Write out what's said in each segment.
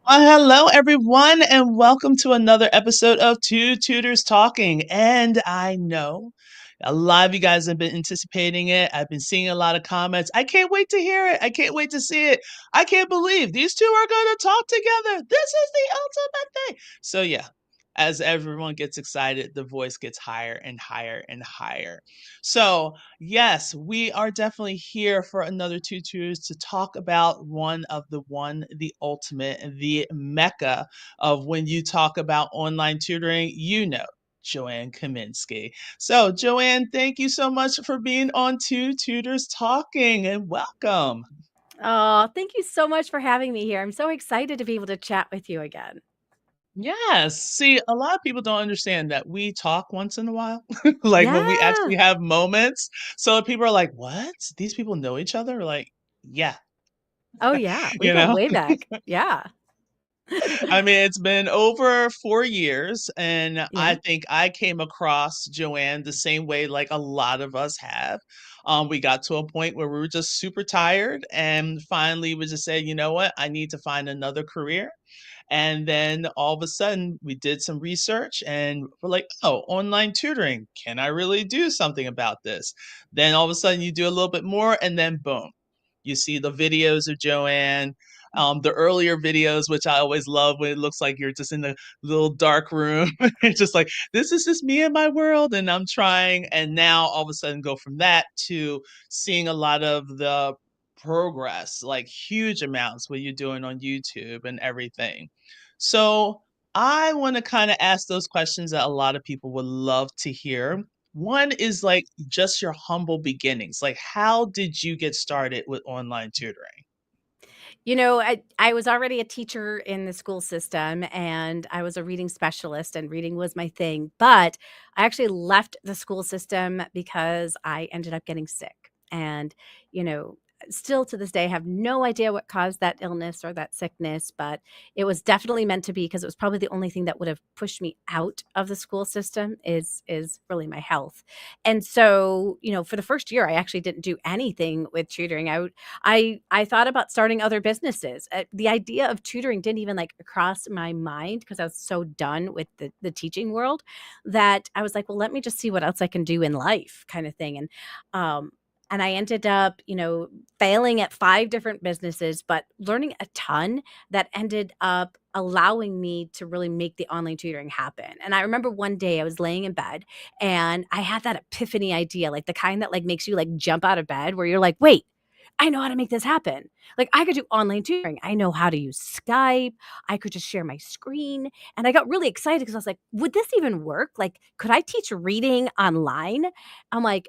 Well, hello, everyone, and welcome to another episode of Two Tutors Talking. And I know a lot of you guys have been anticipating it. I've been seeing a lot of comments. I can't wait to hear it. I can't wait to see it. I can't believe these two are going to talk together. This is the ultimate thing. So, yeah, as everyone gets excited, the voice gets higher and higher and higher. So, yes, we are definitely here for another Two Tutors to talk about the ultimate, the mecca of when you talk about online tutoring, Joanne Kaminski. So, Joanne, thank you so much for being on Two Tutors Talking and welcome. Oh, thank you so much for having me here. I'm so excited to be able to chat with you again. Yes. See, a lot of people don't understand that we talk once in a while, like when we Yeah. actually have moments. So people are like, what? These people know each other? Like, yeah, Oh, yeah. We you go know? way back. Yeah. I mean, it's been over 4 years, and I Yeah. think I came across Joanne the same way like a lot of us have. We got to a point where we were just super tired, and finally we just said, "You know what? I need to find another career." And then all of a sudden, we did some research and we're like, "Oh, online tutoring. Can I really do something about this?" Then all of a sudden, you do a little bit more, and then boom, you see the videos of Joanne, the earlier videos, which I always love when it looks like you're just in a little dark room. It's just like, this is just me and my world, and I'm trying. And now all of a sudden go from that to seeing a lot of the progress, like huge amounts what you're doing on YouTube and everything. So I want to kind of ask those questions that a lot of people would love to hear. One is like just your humble beginnings. Like, how did you get started with online tutoring? I was already a teacher in the school system and I was a reading specialist and reading was my thing, but I actually left the school system because I ended up getting sick. And, you know, still to this day have no idea what caused that illness or that sickness, but it was definitely meant to be because it was probably the only thing that would have pushed me out of the school system is really my health. And so, for the first year I actually didn't do anything with tutoring. I thought about starting other businesses. The idea of tutoring didn't even like cross my mind because I was so done with the teaching world that I was like, well, let me just see what else I can do in life, kind of thing. Um, and I ended up, failing at 5 different businesses, but learning a ton that ended up allowing me to really make the online tutoring happen. And I remember one day I was laying in bed and I had that epiphany idea, like the kind that like makes you like jump out of bed where you're like, wait, I know how to make this happen. Like, I could do online tutoring. I know how to use Skype. I could just share my screen. And I got really excited because I was like, would this even work? Like, could I teach reading online? I'm like,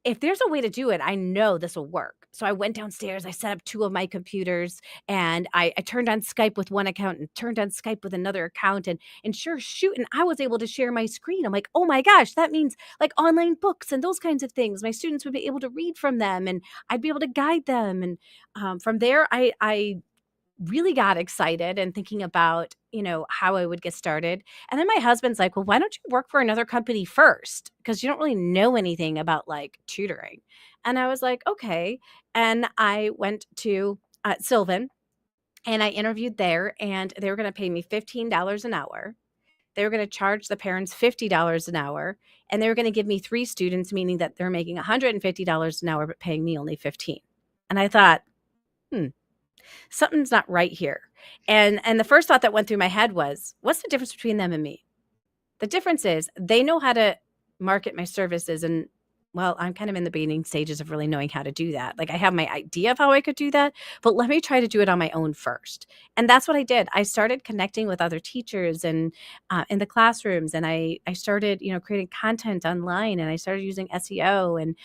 if there's a way to do it, I know this will work. So I went downstairs, I set up 2 of my computers, and I turned on Skype with one account and turned on Skype with another account, and sure shooting, I was able to share my screen. I'm like, "Oh my gosh, that means, like, online books and those kinds of things. My students would be able to read from them, and I'd be able to guide them." And, from there, I really got excited and thinking about, how I would get started. And then my husband's like, "Well, why don't you work for another company first? Because you don't really know anything about like tutoring." And I was like, "Okay." And I went to Sylvan and I interviewed there and they were going to pay me $15 an hour. They were going to charge the parents $50 an hour and they were going to give me 3 students, meaning that they're making $150 an hour, but paying me only 15. And I thought, hmm, something's not right here. And the first thought that went through my head was, what's the difference between them and me? The difference is they know how to market my services and well, I'm kind of in the beginning stages of really knowing how to do that. Like I have my idea of how I could do that, but let me try to do it on my own first. And that's what I did. I started connecting with other teachers and in the classrooms, and I started creating content online, and I started using SEO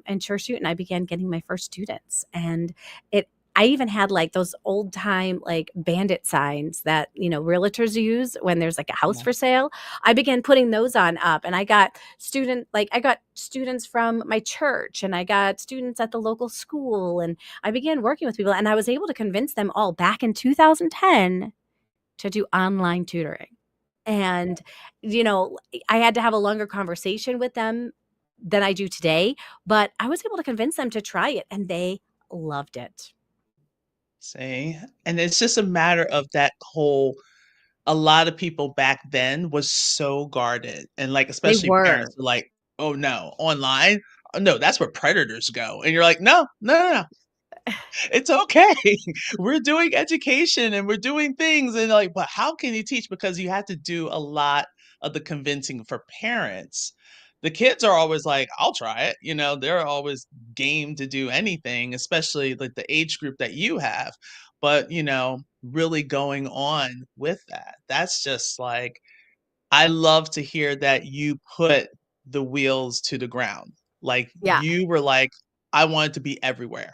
and sure shoot, and I began getting my first students. And it I even had like those old time like bandit signs that realtors use when there's like a house Yeah. for sale. I began putting those on up and I got students from my church and I got students at the local school and I began working with people and I was able to convince them all back in 2010 to do online tutoring. And I had to have a longer conversation with them than I do today, but I was able to convince them to try it and they loved it. See? And it's just a matter of that whole a lot of people back then was so guarded, and, like, They especially parents were. were like, "Oh, no, online? Oh, no, that's where predators go," and you're like, "No, no, no, no. It's okay. We're doing education and we're doing things," and, like, "But how can you teach?" Because you have to do a lot of the convincing for parents. The kids are always like, "I'll try it," they're always game to do anything, especially, like, the age group that you have, but, really going on with that. That's just, like I love to hear that you put the wheels to the ground. Like, Yeah. you were like, "I want it to be everywhere."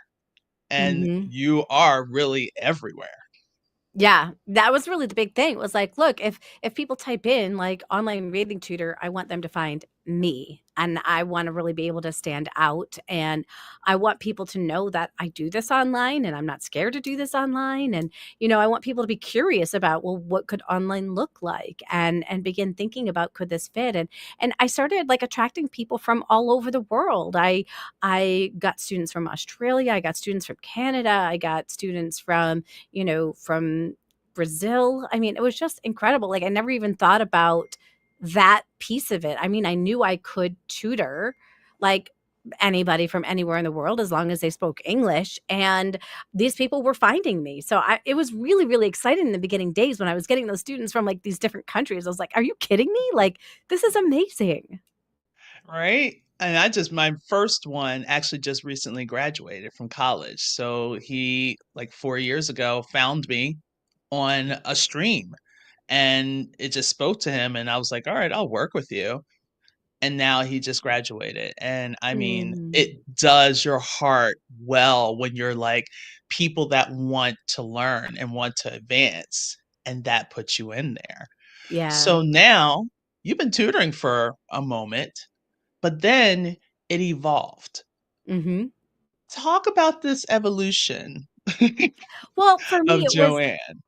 And Mhm. you are really everywhere. Yeah, that was really the big thing. It was like, look, if people type in like online reading tutor, I want them to find me and I want to really be able to stand out and I want people to know that I do this online and I'm not scared to do this online and I want people to be curious about well what could online look like and begin thinking about could this fit and I started like attracting people from all over the world. I got students from Australia, I got students from Canada, I got students from Brazil. I mean, it was just incredible. Like I never even thought about that piece of it. I mean, I knew I could tutor like anybody from anywhere in the world as long as they spoke English and these people were finding me. So it was really really exciting in the beginning days when I was getting those students from like these different countries. I was like, "Are you kidding me? Like this is amazing." Right? And my first one actually just recently graduated from college. So he, like 4 years ago, found me on a stream, and it just spoke to him, and I was like, "Alright, I'll work with you." And now he just graduated, and I mean, it Mm. does your heart well when you're, like, people that want to learn and want to advance, and that puts you in there. Yeah. So now, you've been tutoring for a moment, but then it evolved. Mhm. Talk about this evolution Well, for me of it was Joanne.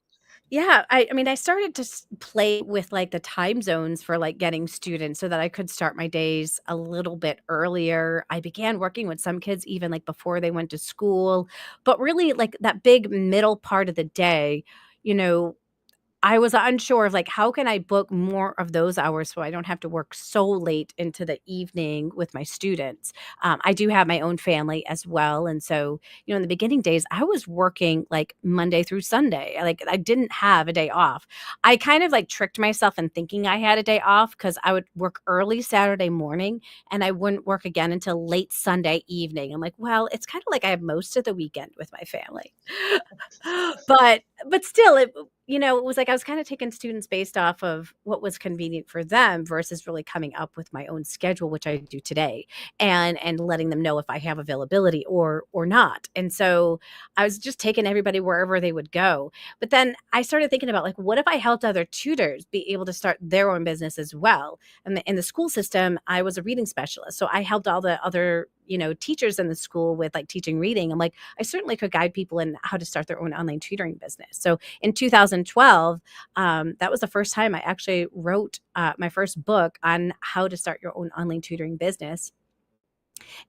yeah, I mean, I started to play with like the time zones for like getting students so that I could start my days a little bit earlier. I began working with some kids even like before they went to school, but really like that big middle part of the day, you know, I was unsure of, like, how can I book more of those hours so I don't have to work so late into the evening with my students? I do have my own family as well, and so, in the beginning days, I was working, like, Monday through Sunday, like, I didn't have a day off. I kind of, like, tricked myself in thinking I had a day off because I would work early Saturday morning, and I wouldn't work again until late Sunday evening. I'm like, "Well, it's kinda like I have most of the weekend with my family." But still, it was like I was kinda taking students based off of what was convenient for them versus really coming up with my own schedule, which I do today, and letting them know if I have availability or not. And so, I was just taking everybody wherever they would go. But then I started thinking about, like, what if I helped other tutors be able to start their own business as well? In the school system, I was a reading specialist, so I helped all the other, teachers in the school with, like, teaching reading. I'm like, I certainly could guide people in how to start their own online tutoring business. So in 2012, that was the first time I actually wrote my first book on how to start your own online tutoring business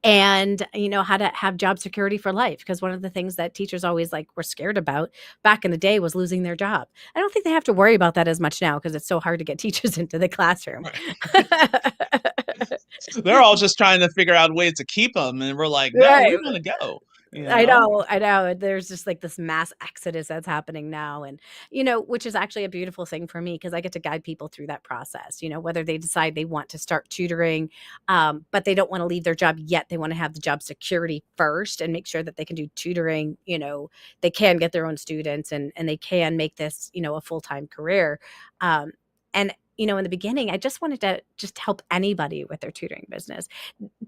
and how to have job security for life because one of the things that teachers always like were scared about back in the day was losing their job. I don't think they have to worry about that as much now because it's so hard to get teachers into the classroom. Right. They're all just trying to figure out ways to keep them, and we're like, "No, we Right. wanna go," you I know? know, I know. There's just like this mass exodus that's happening now. And, which is actually a beautiful thing for me because I get to guide people through that process, whether they decide they want to start tutoring, but they don't want to leave their job yet. They want to have the job security first and make sure that they can do tutoring, they can get their own students and they can make this, a full-time career. And, in the beginning, I just wanted to just help anybody with their tutoring business.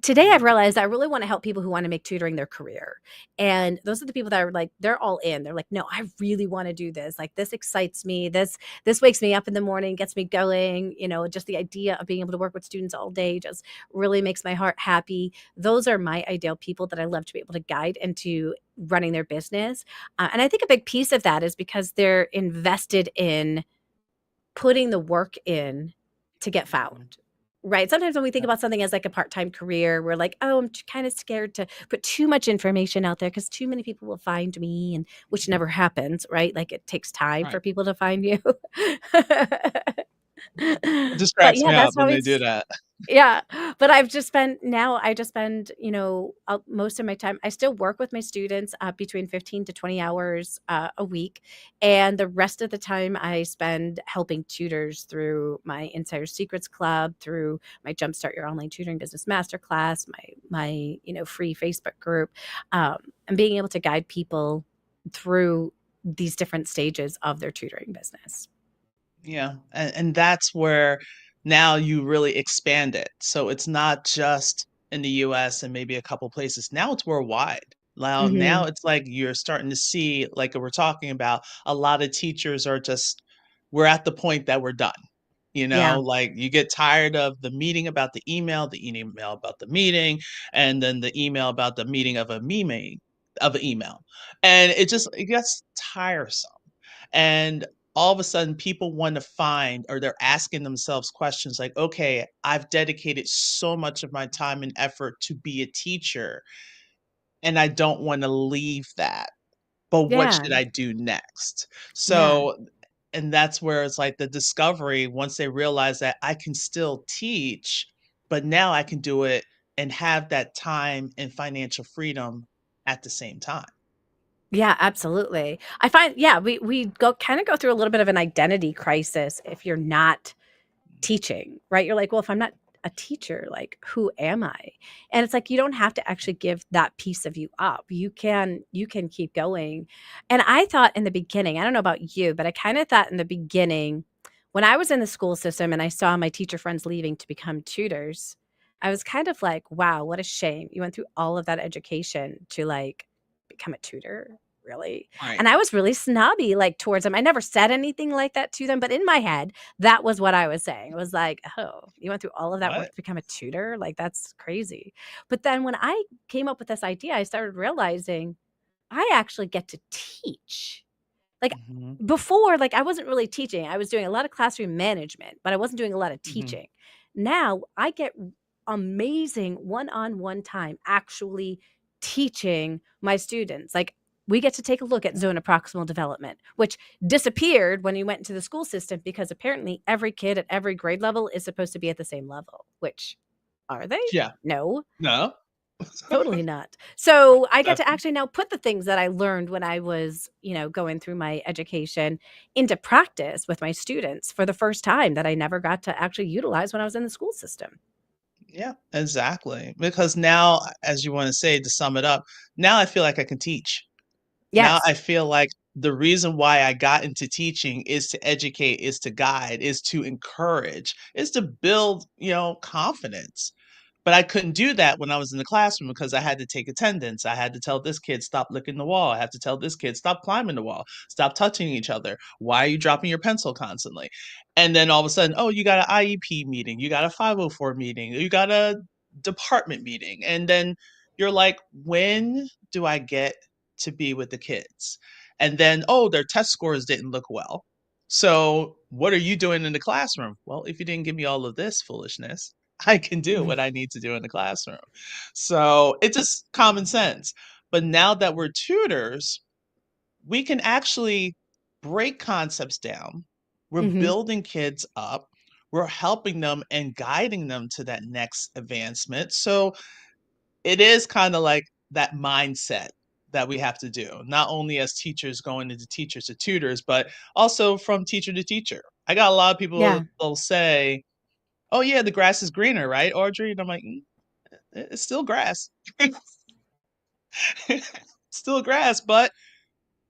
Today I've Mhm. realized I really wanna help people who wanna make tutoring their career, and those are the people that are like they're all in. They're like, "No, I really wanna do this. Like, this excites me. This wakes me up in the morning, gets me going." Just the idea of being able to work with students all day just really makes my heart happy. Those are my ideal people that I love to be able to guide into running their business, and I think a big piece of that is because they're invested in putting the work in to get Mhm. found. Right. Sometimes when we think Yeah, about something as like a part-time career, we're like, "Oh, I'm kind of scared to put too much information out there because too many people will find me," and which never happens, right? Like it takes time right. for people to find you. It But distracts yeah, me out that's when how they do it's that. yeah, but I just spend, most of my time I still work with my students, between 15 to 20 hours, a week, and the rest of the time I spend helping tutors through my Insider Secrets Club, through my Jumpstart Your Online Tutoring Business Masterclass, my free Facebook group, and being able to guide people through these different stages of their tutoring business. Yeah, and that's where now you really expand it. So it's not just in the US and maybe a couple places. Now it's worldwide. Now Mhm. it's like you're starting to see, like we're talking about, a lot of teachers are just we're at the point that we're done. Yeah. Like you get tired of the meeting about the email about the meeting, and then the email about the meeting of a meeting of an email. And it gets tiresome. And all of a sudden people want to find or they're asking themselves questions like, okay, I've dedicated so much of my time and effort to be a teacher and I don't want to leave that. But what Yeah. should I do next? Yeah. So, and that's where it's like the discovery once they realize that I can still teach, but now I can do it and have that time and financial freedom at the same time. Yeah, absolutely. I find yeah, we go kinda go through a little bit of an identity crisis if you're not teaching, right? You're like, "Well, if I'm not a teacher, like, who am I?" And it's like, you don't have to actually give that piece of you up. You can keep going. And I thought in the beginning, I don't know about you, but I kinda thought in the beginning, when I was in the school system and I saw my teacher friends leaving to become tutors, I was kind of like, "Wow, what a shame. You went through all of that education to, like, become a tutor? Really?" Right. And I was really snobby, like, towards them. I never said anything like that to them, but in my head, that was what I was saying. It was like, "Oh, you went through all of that work What? to become a tutor? Like, that's crazy." But then when I came up with this idea, I started realizing I actually get to teach. Like, Mhm. before, like, I wasn't really teaching. I was doing a lot of classroom management, but I wasn't doing a lot of Mhm. teaching. Now, I get amazing one-on-one time actually teaching my students. Like, we get to take a look at zone of proximal development, which disappeared when you went into the school system because apparently every kid at every grade level is supposed to be at the same level, which are they? Yeah. No. No. Totally not. So, I get to Definitely. actually now put the things that I learned when I was, going through my education into practice with my students for the first time that I never got to actually utilize when I was in the school system. Yeah, exactly. Because now, as you want to say, to sum it up, now I feel like I can teach. Now Yes. I feel like the reason why I got into teaching is to educate, is to guide, is to encourage, is to build, confidence. But I couldn't do that when I was in the classroom because I had to take attendance. I had to tell this kid, stop licking the wall. I have to tell this kid, stop climbing the wall, stop touching each other. Why are you dropping your pencil constantly? And then all of a sudden, oh, you got an IEP meeting, you got a 504 meeting, you got a department meeting. And then you're like, when do I get to be with the kids? And then, oh, their test scores didn't look well. So, what are you doing in the classroom? Well, if you didn't give me all of this foolishness, I can do Mhm. what I need to do in the classroom. So it's just common sense. But now that we're tutors, we can actually break concepts down. We're Mhm. building kids up. We're helping them and guiding them to that next advancement. So it is kind of like that mindset that we have to do, not only as teachers going into teachers to tutors, but also from teacher to teacher. I got a lot of people Yeah. that'll say, "Oh yeah, the grass is greener, right, Audrey?" And I'm like, It's still grass. Still grass, but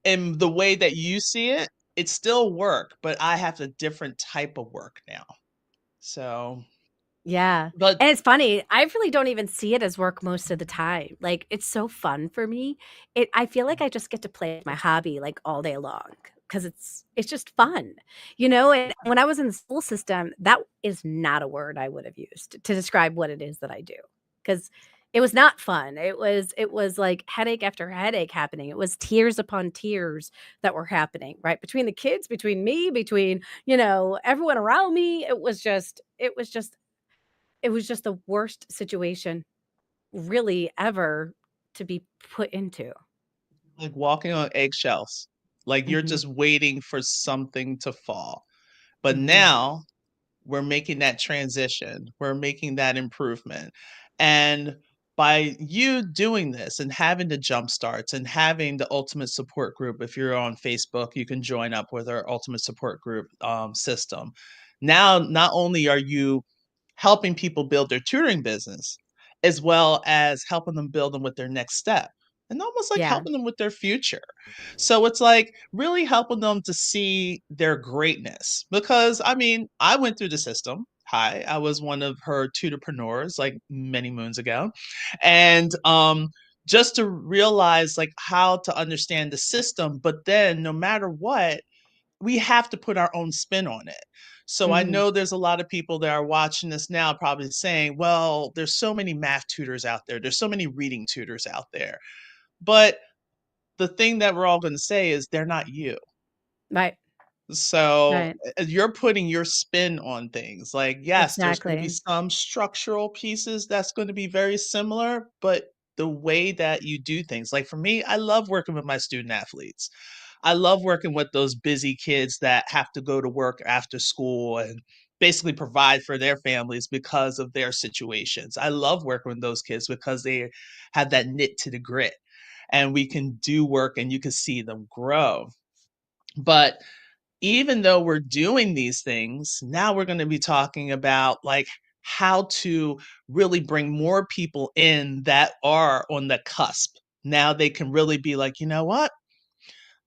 in the way that you see it, it's still work, but I have a different type of work now. So, Yeah, but and it's funny, I really don't even see it as work most of the time, like, it's so fun for me. I feel like I just get to play with my hobby, like, all day long because it's just fun, and when I was in the school system, that is not a word I would have used to describe what it is that I do, because it was not fun. It was like headache after headache happening. It was tears upon tears that were happening, right? Between the kids, between me, between, everyone around me. It was just it was just the worst situation really ever to be put into. Like walking on eggshells. Like you're Mhm, just waiting for something to fall. But mhm. now we're making that transition. We're making that improvement. And by you doing this and having the jump starts and having the ultimate support group, if you're on Facebook, you can join up with our ultimate support group system. Now, not only are you helping people build their tutoring business, as well as helping them build them with their next step and almost like Yeah. helping them with their future. So it's like really helping them to see their greatness. Because I mean, I went through the system. Hi, I was one of her tutorpreneurs like many moons ago. And just to realize like how to understand the system, but then no matter what, we have to put our own spin on it. So I Mhm. know there's a lot of people that are watching this now probably saying, well, there's so many math tutors out there. There's so many reading tutors out there. But the thing that we're all going to say is they're not you. Right, So right. you're putting your spin on things. Like, yes, there's going to be Exactly. some structural pieces that's going to be very similar, but the way that you do things, like for me, I love working with my student athletes. I love working with those busy kids that have to go to work after school and basically provide for their families because of their situations. I love working with those kids because they have that knit to the grit and we can do work and you can see them grow. But even though we're doing these things, now we're going to be talking about like how to really bring more people in that are on the cusp. Now they can really be like, you know what?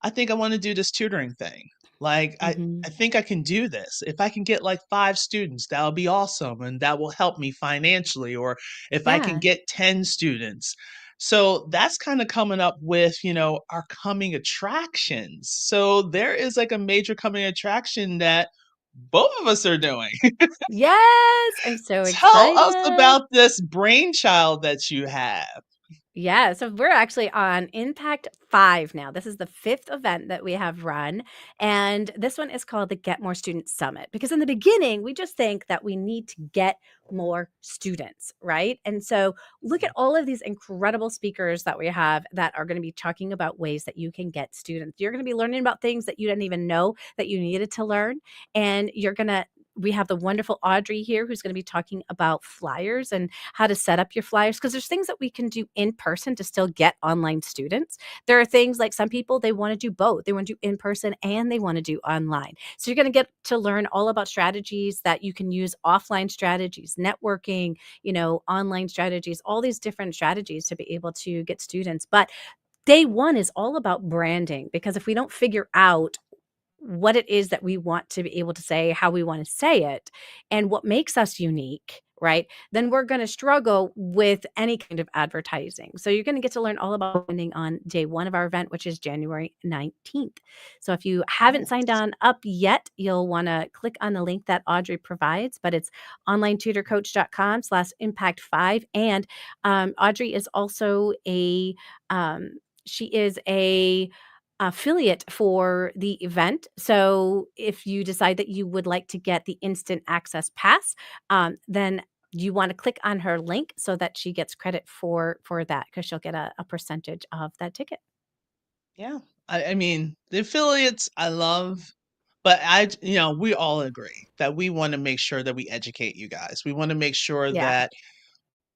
I think I want to do this tutoring thing. Like I Mhm. think I can do this. If I can get like 5 students, that'll be awesome and that will help me financially or if I can Yeah. get 10 students. So that's kind of coming up with, our coming attractions. So there is like a major coming attraction that both of us are doing. Yes, I'm so Tell us excited. about this brainchild that you have. Yeah, so we're actually on Impact 5 now. This is the 5th event that we have run, and this one is called the Get More Students Summit, because in the beginning, we just think that we need to get more students, right? And so look at all of these incredible speakers that we have that are gonna be talking about ways that you can get students. You're gonna be learning about things that you didn't even know that you needed to learn, and we have the wonderful Audrey here who's gonna be talking about flyers and how to set up your flyers because there's things that we can do in person to still get online students. There are things like some people they want to do both. They want to do in person and they want to do online. So you're going to get to learn all about strategies that you can use, offline strategies, networking, online strategies, all these different strategies to be able to get students. But day 1 is all about branding because if we don't figure out what it is that we want to be able to say, how we want to say it, and what makes us unique, right? Then we're going to struggle with any kind of advertising. So you're going to get to learn all about branding on day 1 of our event, which is January 19th. So if you haven't signed Yes. on up yet, you'll want to click on the link that Audrey provides, but it's onlinetutorcoach.com/impact5. And Audrey is also she is a affiliate for the event. So if you decide that you would like to get the instant access pass, then you want to click on her link so that she gets credit for that because she'll get a percentage of that ticket. Yeah. I mean, the affiliates I love, but we all agree that we want to make sure that we educate you guys. We want to make sure Yeah. that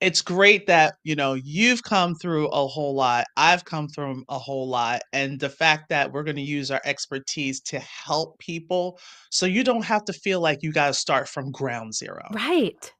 it's great that, you've come through a whole lot. I've come through a whole lot. And the fact that we're going to use our expertise to help people so you don't have to feel like you got to start from ground zero Right.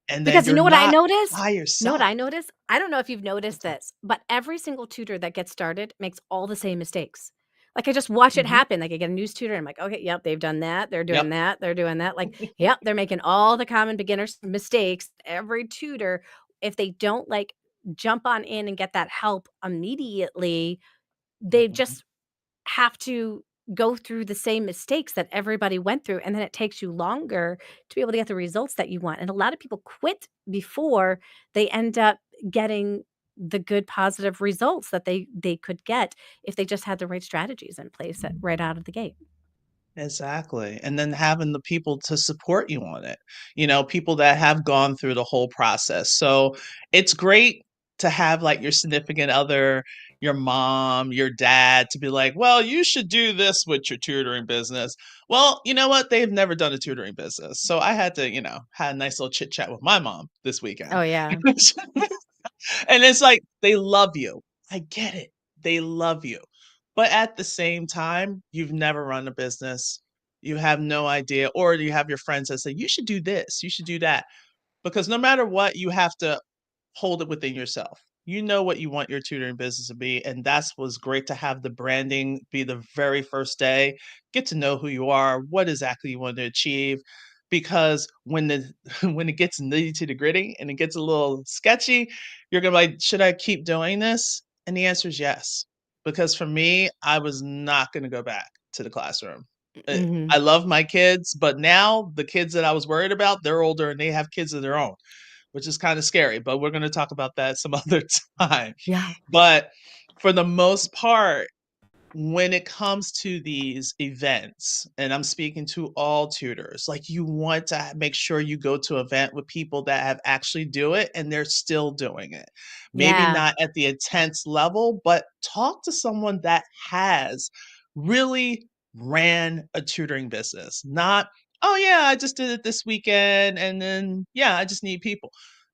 and then Because you you're know what I not noticed? by You know what yourself. I noticed? I don't know if you've noticed What's up? this, but every single tutor that gets started makes all the same mistakes. Like, I just watch it Mhm. happen. Like, I get a new tutor, and I'm like, "Okay, yep, they've done that, they're doing Yep. that, they're doing that." Like, yep, they're making all the common beginners mistakes. Every tutor, if they don't, like, jump on in and get that help immediately, they Mhm. just have to go through the same mistakes that everybody went through, and then it takes you longer to be able to get the results that you want, and a lot of people quit before they end up getting the good positive results that they could get if they just had the right strategies in place right out of the gate. Exactly, and then having the people to support you on it, people that have gone through the whole process, so it's great to have, like, your significant other, your mom, your dad to be like, "Well, you should do this with your tutoring business." Well, you know what? They've never done a tutoring business, so I had to, had a nice little chit chat with my mom this weekend. Oh, yeah. And it's like, they love you. I get it. They love you. But at the same time, you've never run a business. You have no idea. Or you have your friends that say, you should do this, you should do that. Because no matter what, you have to hold it within yourself. You know what you want your tutoring business to be, and that's was great to have the branding be the very first day. Get to know who you are, what exactly you want to achieve, because when the when it gets nitty to the gritty and it gets a little sketchy, you're gonna be like, should I keep doing this? And the answer is yes, because for me, I was not gonna go back to the classroom. Mhm. I love my kids, but now the kids that I was worried about, they're older and they have kids of their own, which is kind of scary, but we're going to talk about that some other time. Yeah. But for the most part, when it comes to these events, and I'm speaking to all tutors, like you want to make sure you go to an event with people that have actually do it and they're still doing it. Maybe Yeah. not at the intense level, but talk to someone that has really ran a tutoring business. Not, oh yeah, I just did it this weekend and then yeah, I just need people.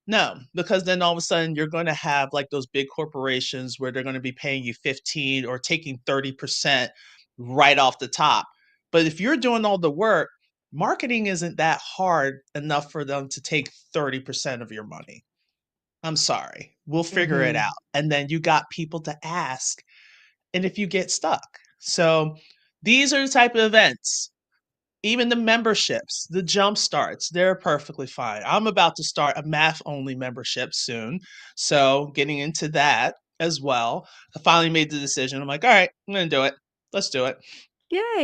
No, because then all of a sudden you're going to have like those big corporations where they're going to be paying you 15 or taking 30% right off the top. But if you're doing all the work, marketing isn't that hard enough for them to take 30% of your money. I'm sorry. We'll figure it Mhm. out. And then you got people to ask. And if you get stuck. So these are the type of events, even the memberships, the jump starts, they're perfectly fine. I'm about to start a math only membership soon. So getting into that as well. I finally made the decision. I'm like, all right, I'm gonna do it. Let's do it.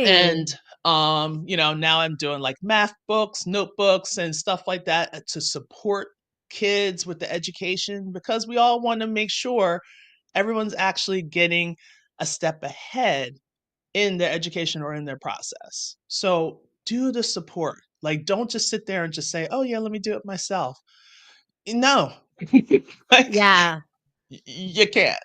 And Yay. now I'm doing like math books, notebooks, and stuff like that to support kids with the education because we all want to make sure everyone's actually getting a step ahead in their education or in their process. So do the support. Like, don't just sit there and just say, "Oh yeah, let me do it myself." No, like Yeah. you can't.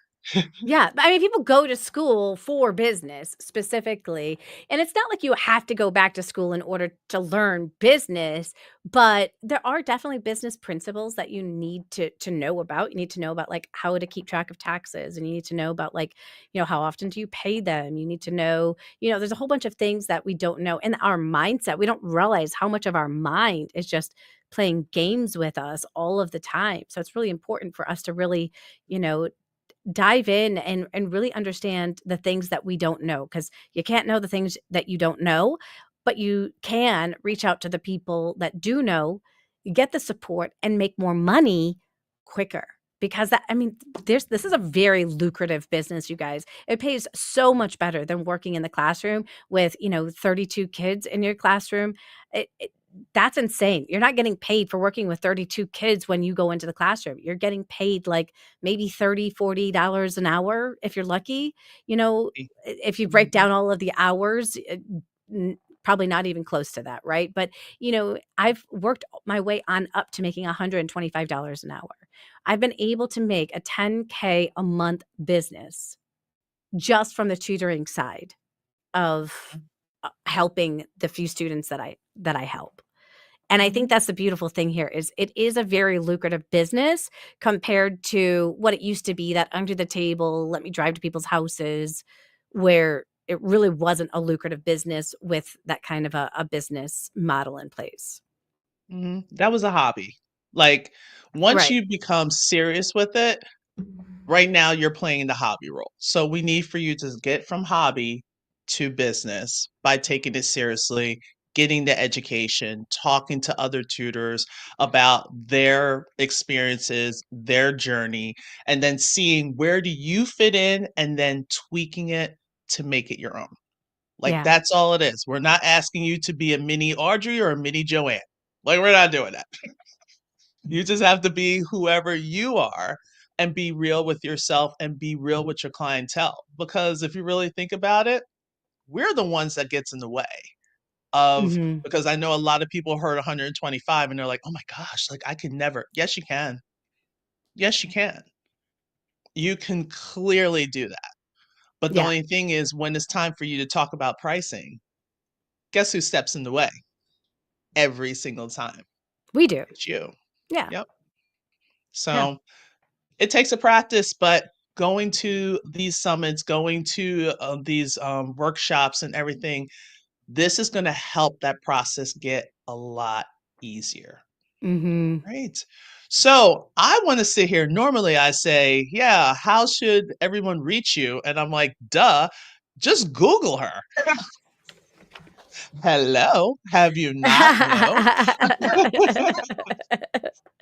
Yeah, I mean, people go to school for business specifically, and it's not like you have to go back to school in order to learn business, but there are definitely business principles that you need to know about. You need to know about like how to keep track of taxes, and you need to know about like, how often do you pay them? You need to know, there's a whole bunch of things that we don't know. And our mindset, we don't realize how much of our mind is just playing games with us all of the time. So it's really important for us to really, you know, dive in and really understand the things that we don't know, because you can't know the things that you don't know, but you can reach out to the people that do know, get the support, and make more money quicker. Because that, I mean, this is a very lucrative business, you guys. It pays so much better than working in the classroom with 32 kids in your classroom. That's insane. You're not getting paid for working with 32 kids when you go into the classroom. You're getting paid like maybe 30, $40 an hour if you're lucky. If you break Mhm. down all of the hours, probably not even close to that, right? But, I've worked my way on up to making $125 an hour. I've been able to make a 10K a month business just from the tutoring side of helping the few students that I help. And I think Mhm. that's the beautiful thing here is it is a very lucrative business compared to what it used to be, that under the table, let me drive to people's houses, where it really wasn't a lucrative business with that kind of a business model in place. Mhm. That was a hobby. Like, once Right. you become serious with it, right now you're playing the hobby role. So we need for you to get from hobby to business by taking it seriously, getting the education, talking to other tutors about their experiences, their journey, and then seeing where do you fit in and then tweaking it to make it your own. Like Yeah. that's all it is. We're not asking you to be a mini Audrey or a mini Joanne. Like we're not doing that. You just have to be whoever you are and be real with yourself and be real with your clientele. Because if you really think about it, we're the ones that gets in the way. of, Mhm. because I know a lot of people heard 125 and they're like, "Oh my gosh, like I could never." Yes, you can. Yes, you can. You can clearly do that. But the Yeah, only thing is when it's time for you to talk about pricing, guess who steps in the way every single time? we do. It's you. Yeah, Yep. yeah. So it takes a practice, but going to these summits, going to these workshops and everything, this is going to help that process get a lot easier. Mhm. Right. So I want to sit here. Normally I say, yeah, how should everyone reach you? And I'm like, duh, just Google her. Hello. Have you not? No.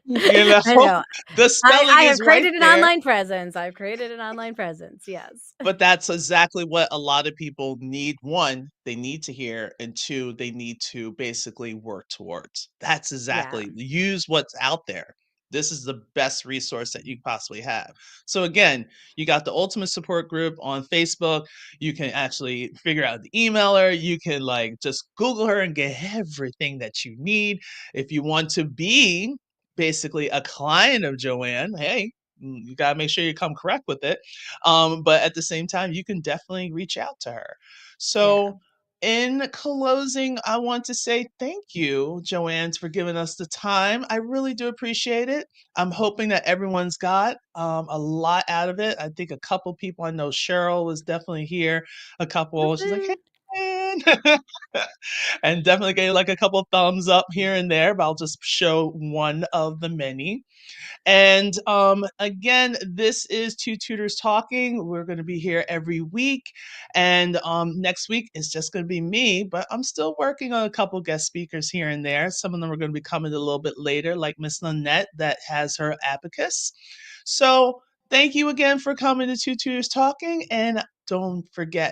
You know, I know. the I spelling have is right created an there. online presence. I've created an online presence, yes. But that's exactly what a lot of people need. One, they need to hear, and two, they need to basically work towards. That's Yeah. exactly, use what's out there. This is the best resource that you possibly have. So again, you got the ultimate support group on Facebook. You can actually figure out the emailer. You can like just Google her and get everything that you need. If you want to be basically a client of Joanne, hey, you got to make sure you come correct with it. But at the same time, you can definitely reach out to her. Yeah. So, in closing, I want to say thank you, Joanne, for giving us the time. I really do appreciate it. I'm hoping that everyone's got a lot out of it. I think a couple people, I know Cheryl was definitely here. A couple, she's like, hey, Woohoo. man. And definitely gave like a couple thumbs up here and there, but I'll just show one of the many. And again, this is Two Tutors Talking. We're going to be here every week. And next week is just going to be me, but I'm still working on a couple guest speakers here and there. Some of them are going to be coming a little bit later, like Miss Lynette that has her abacus. So thank you again for coming to Two Tutors Talking. And don't forget,